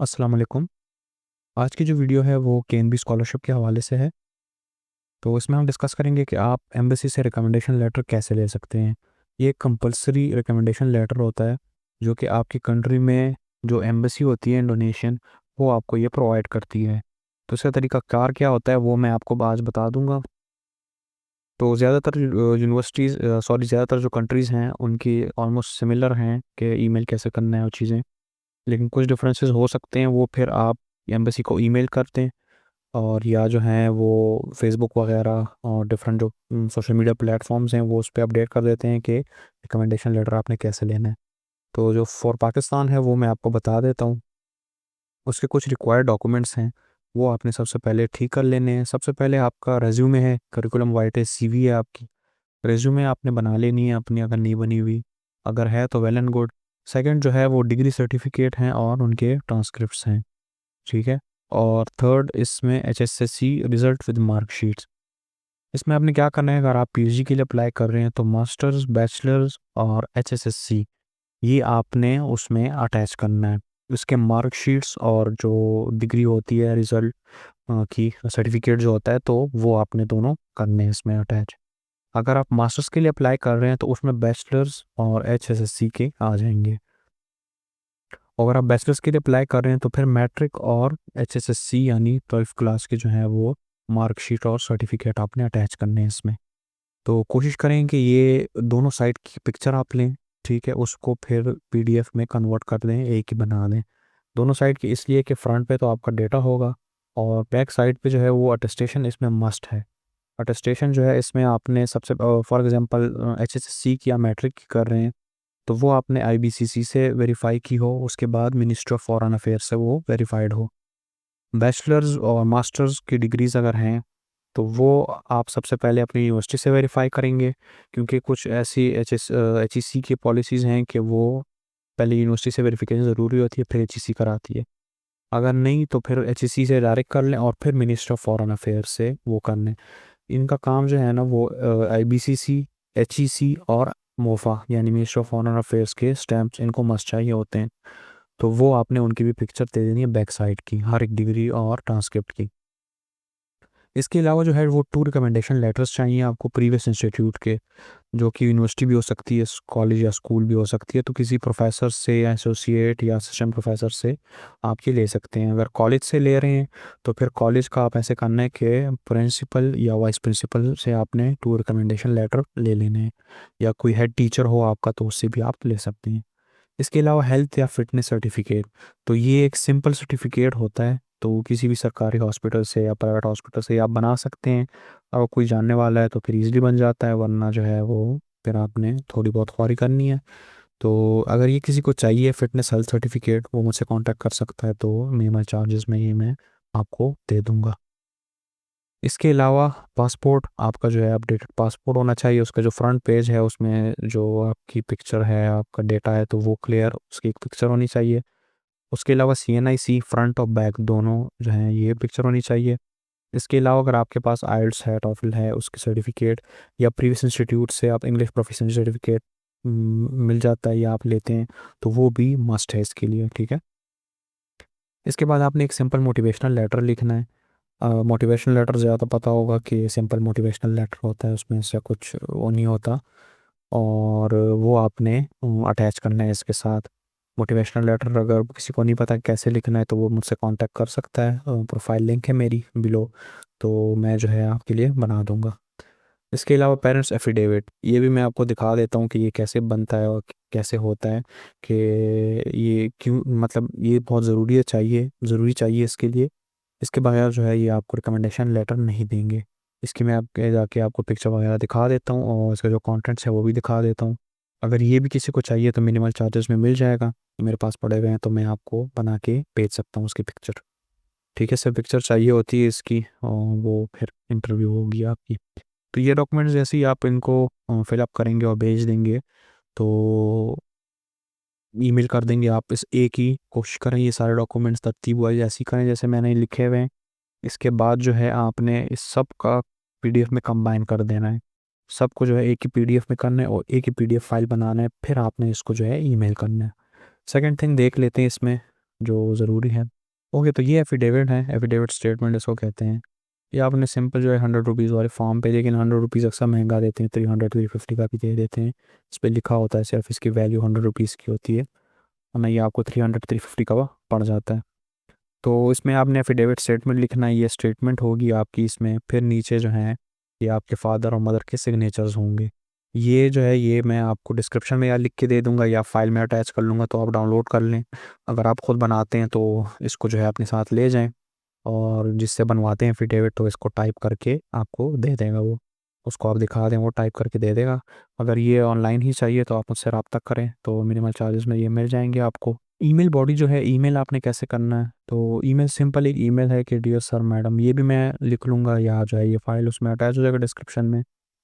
अस्सलाम वालेकुम। आज की जो वीडियो है वो केएनबी स्कॉलरशिप के हवाले से है। तो इसमें हम डिस्कस करेंगे कि आप एम्बेसी से रिकमेंडेशन लेटर कैसे ले सकते हैं। ये एक कंपलसरी रिकमेंडेशन लेटर होता है जो कि आपकी कंट्री में जो एम्बेसी होती है इंडोनेशियन, वो आपको ये प्रोवाइड करती है। तो इसका तरीक़ाकार क्या होता है वो मैं आपको आज बता दूंगा। तो ज़्यादातर यूनिवर्सिटीज़ ज़्यादातर जो कंट्रीज़ हैं उनकी ऑलमोस्ट सिमिलर हैं कि ईमेल कैसे करना है और चीज़ें, लेकिन कुछ डिफरेंसेस हो सकते हैं। वो फिर आप एम्बेसी को ईमेल करते हैं और या जो हैं वो फेसबुक वगैरह और डिफरेंट जो सोशल मीडिया प्लेटफॉर्म्स हैं वो उस पे अपडेट कर देते हैं कि रिकमेंडेशन लेटर आपने कैसे लेना है। तो जो फॉर पाकिस्तान है वो मैं आपको बता देता हूँ। उसके कुछ रिक्वायर्ड डॉक्यूमेंट्स हैं, वो आपने सबसे पहले ठीक कर लेने हैं। सबसे पहले आपका रेज्यूमे है, करिकुलम वाइटे सीवी है आपकी। रेज्यूमे आपने बना लेनी है अपनी, अगर नहीं बनी हुई, अगर है तो वेल एंड गुड। सेकंड जो है वो डिग्री सर्टिफिकेट हैं और उनके ट्रांसक्रिप्ट्स हैं, ठीक है। और थर्ड इसमें एचएसएससी रिजल्ट विद मार्कशीट्स। इसमें आपने क्या करना है, अगर आप पीएचडी के लिए अप्लाई कर रहे हैं तो मास्टर्स, बैचलर्स और एचएसएससी ये आपने उसमें अटैच करना है। उसके मार्कशीट्स और जो डिग्री होती है रिजल्ट की सर्टिफिकेट जो होता है, तो वो आपने दोनों करने हैं इसमें अटैच। अगर आप मास्टर्स के लिए अप्लाई कर रहे हैं तो उसमें बैचलर्स और एचएसएससी के आ जाएंगे। अगर आप बैचलर्स के लिए अप्लाई कर रहे हैं तो फिर मैट्रिक और एचएसएससी यानी 12th क्लास के जो है वो मार्कशीट और सर्टिफिकेट आपने अटैच करने हैं इसमें। तो कोशिश करें कि ये दोनों साइड की पिक्चर आप लें, ठीक है, उसको फिर पीडीएफ में कन्वर्ट कर दें, एक ही बना दें दोनों साइड की, इसलिए कि फ्रंट पे तो आपका डेटा होगा और बैक साइड पे जो है वो अटेस्टेशन इसमें मस्ट है। अटेस्टेशन जो है इसमें आपने सबसे फॉर एग्जांपल एचएसएससी की या मैट्रिक की कर रहे हैं तो वो आपने आईबीसीसी से वेरीफाई की हो, उसके बाद मिनिस्ट्री ऑफ फॉरेन अफेयर्स से वो वेरीफाइड हो। बैचलर्स और मास्टर्स की डिग्रीज अगर हैं तो वो आप सबसे पहले अपनी यूनिवर्सिटी से वेरीफाई करेंगे, क्योंकि कुछ ऐसी एचईसी की पॉलिसीज़ हैं कि वो पहले यूनिवर्सिटी से वेरिफिकेशन ज़रूरी होती है, फिर एचईसी कराती है। अगर नहीं तो फिर एचईसी से डायरेक्ट कर लें और फिर मिनिस्ट्री ऑफ फॉरेन अफेयर्स से वो कर लें। इनका काम जो है ना वो आईबीसीसी, एचईसी और मोफा यानी मिनिस्ट्री ऑफ फॉरेन अफेयर्स के स्टैम्प्स इनको मस्ट चाहिए होते हैं। तो वो आपने उनकी भी पिक्चर दे देनी है बैक साइड की, हर एक डिग्री और ट्रांसक्रिप्ट की। इसके अलावा जो है वो 2 रिकमेंडेशन लेटर्स चाहिए आपको प्रीवियस इंस्टीट्यूट के, जो कि यूनिवर्सिटी भी हो सकती है, कॉलेज या स्कूल भी हो सकती है। तो किसी प्रोफेसर से या एसोसिएट या असिस्टेंट प्रोफेसर से आप ये ले सकते हैं। अगर कॉलेज से ले रहे हैं तो फिर कॉलेज का आप ऐसे करना है कि प्रिंसिपल या वाइस प्रिंसिपल से आपने 2 रिकमेंडेशन लेटर ले लेने हैं, या कोई हेड टीचर हो आपका तो उससे भी आप ले सकते हैं। इसके अलावा हेल्थ या फिटनेस सर्टिफिकेट, तो ये एक सिंपल सर्टिफिकेट होता है, तो किसी भी सरकारी हॉस्पिटल से या प्राइवेट हॉस्पिटल से आप बना सकते हैं। अगर कोई जानने वाला है तो फिर इजीली बन जाता है, वरना जो है वो फिर आपने थोड़ी बहुत ख्वारी करनी है। तो अगर ये किसी को चाहिए फिटनेस हेल्थ सर्टिफिकेट, वो मुझसे कांटेक्ट कर सकता है, तो मिनिमल चार्जेस में ये मैं आपको दे दूंगा। इसके अलावा पासपोर्ट आपका जो है अपडेटेड पासपोर्ट होना चाहिए। उसका जो फ्रंट पेज है उसमें जो आपकी पिक्चर है, आपका डेटा है, तो वो क्लियर उसकी एक पिक्चर होनी चाहिए। उसके अलावा सीएनआईसी फ्रंट और बैक दोनों जो हैं ये पिक्चर होनी चाहिए। इसके अलावा अगर आपके पास आइल्स है, टॉफिल है, उसकी सर्टिफिकेट, या प्रीवियस इंस्टीट्यूट से आप इंग्लिश प्रोफिशिएंसी सर्टिफिकेट मिल जाता है या आप लेते हैं, तो वो भी मस्ट है इसके लिए, ठीक है। इसके बाद आपने एक सिंपल मोटिवेशनल लेटर लिखना है। मोटिवेशनल लेटर ज़्यादा पता होगा कि सिंपल मोटिवेशनल लेटर होता है, उसमें से कुछ वो नहीं होता, और वो आपने अटैच करना है इसके साथ। मोटिवेशनल लेटर अगर किसी को नहीं पता कैसे लिखना है तो वो मुझसे कांटेक्ट कर सकता है, प्रोफाइल लिंक है मेरी बिलो, तो मैं जो है आपके लिए बना दूंगा। इसके अलावा पेरेंट्स एफिडेविट, ये भी मैं आपको दिखा देता हूँ कि ये कैसे बनता है और कैसे होता है, कि ये क्यों, मतलब ये बहुत ज़रूरी है, चाहिए, ज़रूरी चाहिए इसके लिए। इसके बगैर जो है ये आपको रिकमेंडेशन लेटर नहीं देंगे। इसकी मैं आपके जाके आपको पिक्चर वगैरह दिखा देता हूँ और इसका जो कंटेंट्स है वो भी दिखा देता हूँ। अगर ये भी किसी को चाहिए तो मिनिमल चार्जेस में मिल जाएगा, मेरे पास पड़े हुए हैं, तो मैं आपको बना के भेज सकता हूँ उसकी पिक्चर, ठीक है। सिर्फ पिक्चर चाहिए होती है इसकी और वो फिर इंटरव्यू होगी आपकी। तो ये डॉक्यूमेंट्स जैसे ही आप इनको फिलअप करेंगे और भेज देंगे तो ईमेल कर देंगे आप, इस एक ही कोशिश करें ये सारे डॉक्यूमेंट्स तरतीब वाइज ऐसे ही करें जैसे मैंने लिखे हुए हैं। इसके बाद जो है आपने इस सब का पीडीएफ में कंबाइन कर देना है। सबको जो है एक ही पीडीएफ में करना है और एक ही पीडीएफ फाइल बनाना है, फिर आपने इसको जो है ईमेल करना है। सेकंड थिंग देख लेते हैं इसमें, जो ज़रूरी है। ओके, तो ये एफिडेविट है, एफिडेविट स्टेटमेंट इसको कहते हैं। ये आपने सिंपल जो है 100 रुपीज़ वाले फॉर्म पे, लेकिन 100 रुपीज़ अक्सर महंगा देते हैं, 300 350 का भी दे देते हैं। इस पर लिखा होता है सिर्फ इसकी वैल्यू 100 रुपीज़ की होती है, वरना ये आपको 300 350 का पड़ जाता है। तो इसमें आपने एफिडेविट स्टेटमेंट लिखना है, ये स्टेटमेंट होगी आपकी इसमें। फिर नीचे जो है ये आपके फादर और मदर के सिग्नेचर्स होंगे। ये जो है ये मैं आपको डिस्क्रिप्शन में या लिख के दे दूंगा या फाइल में अटैच कर लूँगा, तो आप डाउनलोड कर लें। अगर आप खुद बनाते हैं तो इसको जो है अपने साथ ले जाएं, और जिससे बनवाते हैं एफिडेविट तो इसको टाइप करके आपको दे देगा वो। उसको आप दिखा दें, वो टाइप करके दे देगा। अगर ये ऑनलाइन ही चाहिए तो आप मुझसे रब्ता करें, तो मिनिमल चार्जेस में ये मिल जाएंगे आपको। ईमेल बॉडी जो है, ईमेल आपने कैसे करना है, तो ईमेल सिंपल एक ईमेल है कि डियर सर मैडम, ये भी मैं लिख लूँगा, या जो है ये फाइल उसमें अटैच हो जाएगा डिस्क्रिप्शन में।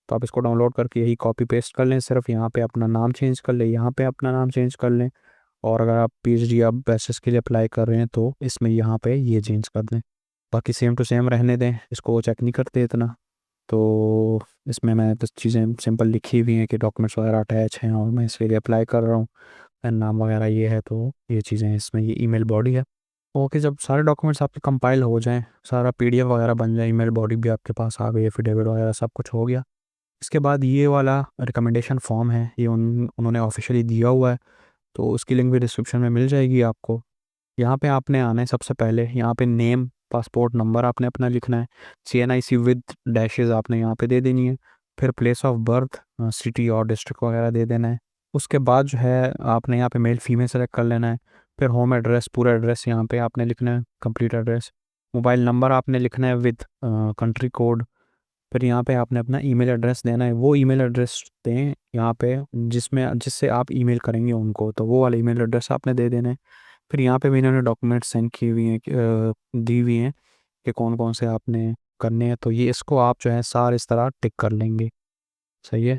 तो आप इसको डाउनलोड करके यही कॉपी पेस्ट कर लें, सिर्फ यहाँ पे अपना नाम चेंज कर लें, यहाँ पे अपना नाम चेंज कर लें। और अगर आप पीएचडी या बैचलर्स के लिए अप्लाई कर रहे हैं तो इसमें यहाँ पे ये चेंज कर दें। बाकी सेम टू सेम रहने दें, इसको चेक नहीं करते इतना। तो इसमें मैं तो चीज़ें सिंपल लिखी हुई हैं कि डॉक्यूमेंट्स वगैरह अटैच हैं और मैं इसके लिए अप्लाई कर रहा हूँ, एंड नाम वगैरह ये है, तो ये चीज़ें हैं इसमें। ये ईमेल बॉडी है। ओके, जब सारे डॉक्यूमेंट्स आपके कंपाइल हो जाएं, सारा पीडीएफ वगैरह बन जाए, ईमेल बॉडी भी आपके पास आ गई, एफिडेविट वगैरह सब कुछ हो गया, इसके बाद ये वाला रिकमेंडेशन फॉर्म है, ये उन्होंने ऑफिशियली दिया हुआ है, तो उसकी लिंक भी डिस्क्रिप्शन में मिल जाएगी आपको। यहाँ पे आपने आना है सबसे पहले, यहाँ पे नेम, पासपोर्ट नंबर आपने अपना लिखना है, CNIC विद डैशेस आपने यहाँ पे दे देनी है। फिर प्लेस ऑफ बर्थ, सिटी और डिस्ट्रिक्ट वगैरह दे देना है। उसके बाद जो है आपने यहाँ पे मेल फीमेल सेलेक्ट कर लेना है। फिर होम एड्रेस, पूरा एड्रेस यहाँ पे आपने लिखना है, कंप्लीट एड्रेस। मोबाइल नंबर आपने लिखना है विद कंट्री कोड। फिर यहाँ पे आपने अपना ईमेल एड्रेस देना है, वो ईमेल एड्रेस दें यहाँ पे जिससे आप ईमेल करेंगे उनको, तो वो वाला ईमेल एड्रेस आपने दे देना है। फिर यहाँ पे भी इन्होंने डॉक्यूमेंट सेंड की हुई हैं दी हुई हैं कि कौन कौन से आपने करने हैं, तो ये इसको आप जो है सारे इस तरह टिक कर लेंगे। सही है,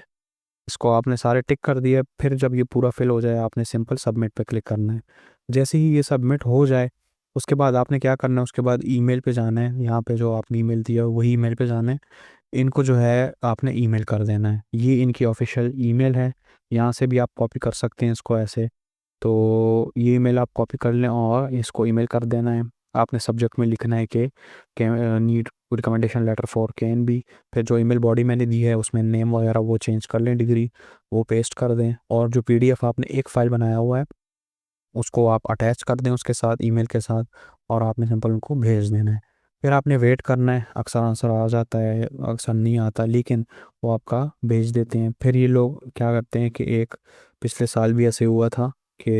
इसको आपने सारे टिक कर दिए। फिर जब ये पूरा फिल हो जाए आपने सिंपल सबमिट पे क्लिक करना है। जैसे ही ये सबमिट हो जाए उसके बाद आपने क्या करना है, उसके बाद ईमेल पे जाना है, यहाँ पे जो आपने ईमेल दिया वही ईमेल पे जाना है। इनको जो है आपने ईमेल कर देना है, ये इनकी ऑफिशियल ईमेल है। यहाँ से भी आप कॉपी कर सकते हैं इसको ऐसे। तो ये ईमेल आप कॉपी कर लें और इसको ईमेल कर देना है। आपने सब्जेक्ट में लिखना है कि need recommendation letter for can be. फिर जो ईमेल बॉडी मैंने दी है उसमें नेम वगैरह वो चेंज कर लें, डिग्री वो पेस्ट कर दें, और जो पीडीएफ आपने एक फ़ाइल बनाया हुआ है उसको आप अटैच कर दें उसके साथ, ईमेल के साथ, और आपने सिंपल उनको भेज देना है। फिर आपने वेट करना है, अक्सर आंसर आ जाता है, अक्सर नहीं आता, लेकिन वो आपका भेज देते हैं। फिर ये लोग क्या करते हैं कि एक पिछले साल भी ऐसे हुआ था कि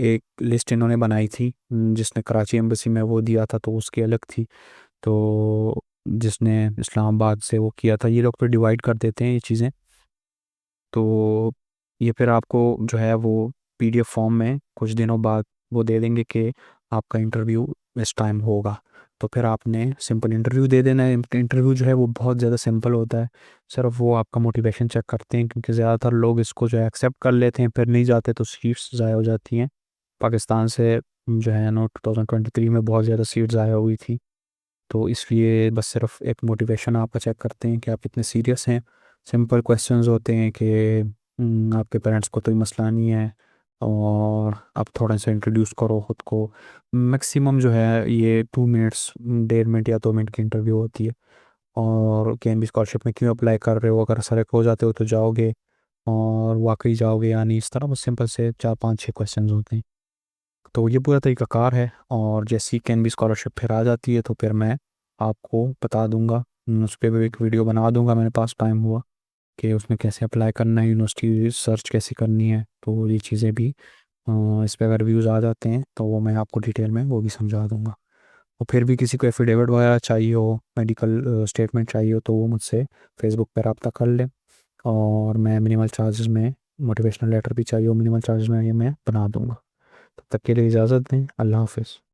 एक लिस्ट इन्होंने बनाई थी, जिसने कराची एम्बेसी में वो दिया था तो उसकी अलग थी, तो जिसने इस्लामाबाद से वो किया था, ये लोग फिर डिवाइड कर देते हैं ये चीज़ें। तो ये फिर आपको जो है वो पीडीएफ फॉर्म में कुछ दिनों बाद वो दे देंगे कि आपका इंटरव्यू इस टाइम होगा। तो फिर आपने सिंपल इंटरव्यू दे देना है। इंटरव्यू जो है वो बहुत ज़्यादा सिंपल होता है, सिर्फ वो आपका मोटिवेशन चेक करते हैं, क्योंकि ज़्यादातर लोग इसको जो है एक्सेप्ट कर लेते हैं, फिर नहीं जाते तो सीट्स ज़ाया हो जाती हैं। पाकिस्तान से जो है ना 2023 में बहुत ज़्यादा सीट्स ज़ाया हुई थी, तो इसलिए बस सिर्फ एक मोटिवेशन आपका चेक करते हैं कि आप कितने सीरियस हैं। सिंपल क्वेश्चंस होते हैं कि आपके पेरेंट्स को कोई मसला नहीं है, और आप थोड़ा सा इंट्रोड्यूस करो ख़ुद को। मैक्सिमम जो है ये 2 मिनट्स, 1.5 मिनट या 2 मिनट की इंटरव्यू होती है। और KNB स्कॉलरशिप में क्यों अप्लाई कर रहे हो, अगर सेलेक्ट हो जाते हो तो जाओगे, और वाकई जाओगे या नहीं, इस तरह बस सिंपल से 4 5 6 क्वेश्चंस होते हैं। तो ये पूरा तरीक़ाकार है, और जैसी KNB स्कॉलरशिप फिर आ जाती है तो फिर मैं आपको बता दूंगा, उस पर भी एक वीडियो बना दूंगा, मेरे पास टाइम हुआ, कि उसमें कैसे अप्लाई करना है, यूनिवर्सिटी सर्च कैसे करनी है, तो ये चीज़ें भी इस पर अगर व्यूज़ आ जाते हैं तो वो मैं आपको डिटेल में वो भी समझा दूंगा। और फिर भी किसी को एफिडेविट वगैरह चाहिए हो, मेडिकल स्टेटमेंट चाहिए हो, तो वो मुझसे फेसबुक पर रब्ता कर लें, और मैं मिनिमल चार्जेस में, मोटिवेशनल लेटर भी चाहिए हो मिनिमल चार्जेस में, ये मैं बना दूंगा। तब तक के लिए इजाज़त दें, अल्लाह हाफिज़।